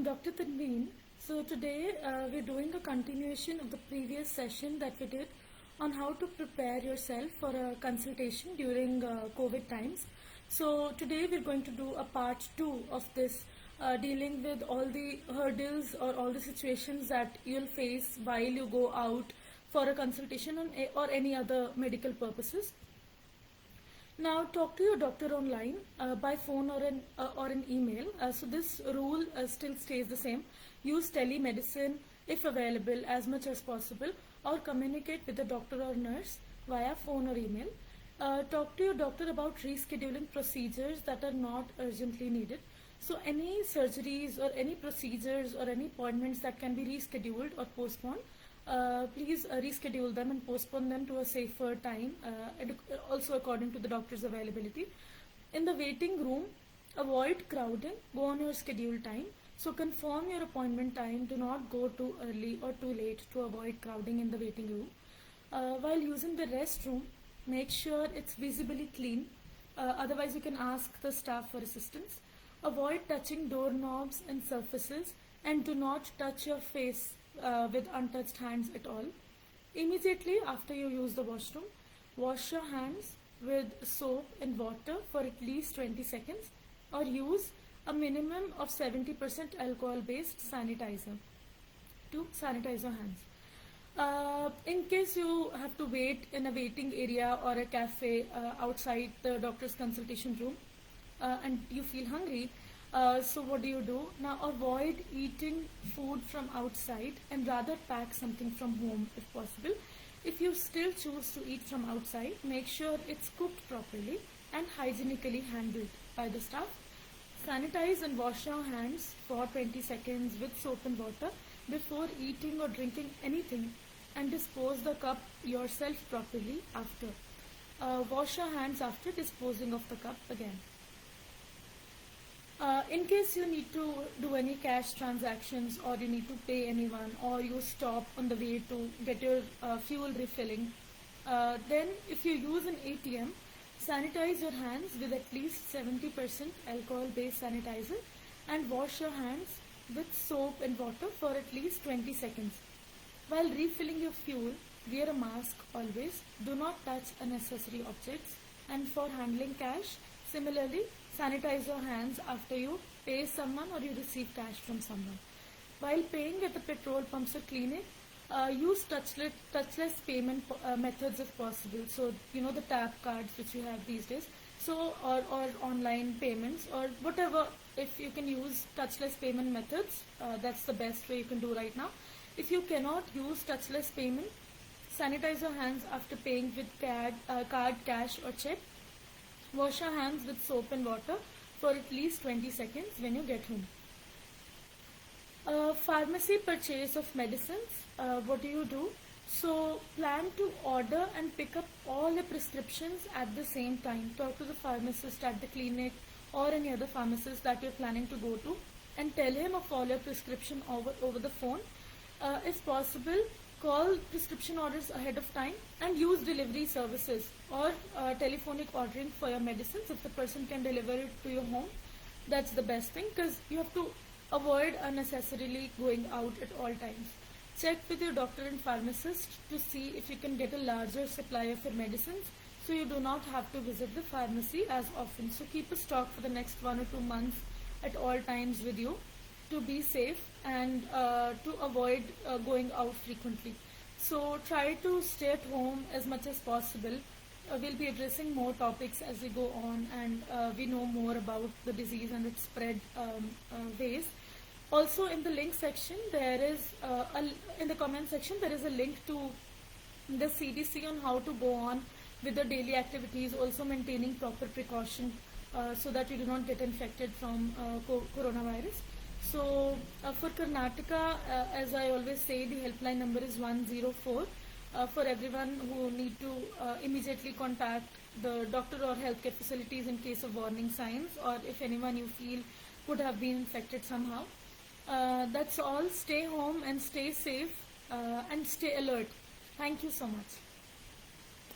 I'm Dr. Tanveen. So today we're doing a continuation of the previous session that we did on how to prepare yourself for a consultation during COVID times. So today we're going to do a part 2 of this, dealing with all the hurdles or all the situations that you'll face while you go out for a consultation or any other medical purposes. Now, talk to your doctor online by phone or an email. So this rule still stays the same. Use telemedicine if available as much as possible, or communicate with the doctor or nurse via phone or email. Talk to your doctor about rescheduling procedures that are not urgently needed. So any surgeries or any procedures or any appointments that can be rescheduled or postponed, please reschedule them and postpone them to a safer time, and also according to the doctor's availability. In the waiting room, avoid crowding, go on your scheduled time. So confirm your appointment time, do not go too early or too late to avoid crowding in the waiting room. While using the restroom, make sure it's visibly clean, otherwise you can ask the staff for assistance. Avoid touching doorknobs and surfaces, and do not touch your face with untouched hands at all. Immediately after you use the washroom, wash your hands with soap and water for at least 20 seconds, or use a minimum of 70% alcohol based sanitizer to sanitize your hands. In case you have to wait in a waiting area or a cafe outside the doctor's consultation room, and you feel hungry, so what do? Now avoid eating food from outside and rather pack something from home if possible. If you still choose to eat from outside, make sure it's cooked properly and hygienically handled by the staff. Sanitize and wash your hands for 20 seconds with soap and water before eating or drinking anything, and dispose the cup yourself properly after. Wash your hands after disposing of the cup again. In case you need to do any cash transactions, or you need to pay anyone, or you stop on the way to get your fuel refilling, then if you use an ATM, sanitize your hands with at least 70% alcohol based sanitizer and wash your hands with soap and water for at least 20 seconds. While refilling your fuel, wear a mask always. Do not touch unnecessary objects. And for handling cash, similarly, sanitize your hands after you pay someone or you receive cash from someone. While paying at the petrol pumps or clinic, use touchless payment methods if possible. So, the tap cards which you have these days. So, or online payments or whatever. If you can use touchless payment methods, that's the best way you can do right now. If you cannot use touchless payment, sanitize your hands after paying with card, cash or check. Wash your hands with soap and water for at least 20 seconds when you get home. Pharmacy purchase of medicines, what do? So plan to order and pick up all the prescriptions at the same time. Talk to the pharmacist at the clinic or any other pharmacist that you're planning to go to, and tell him of all your prescription over the phone. If possible, call prescription orders ahead of time and use delivery services or telephonic ordering for your medicines. If the person can deliver it to your home, that's the best thing, because you have to avoid unnecessarily going out at all times. Check with your doctor and pharmacist to see if you can get a larger supply of your medicines, so you do not have to visit the pharmacy as often. So keep a stock for the next 1 or 2 months at all times with you to be safe and to avoid going out frequently. So try to stay at home as much as possible. We'll be addressing more topics as we go on, and we know more about the disease and its spread ways. Also, in the link section, there is in the comment section there is a link to the CDC on how to go on with the daily activities, also maintaining proper precaution so that you do not get infected from coronavirus. So for Karnataka, as I always say, the helpline number is 104 for everyone who need to immediately contact the doctor or healthcare facilities in case of warning signs, or if anyone you feel could have been infected somehow. That's all. Stay home and stay safe and stay alert. Thank you so much.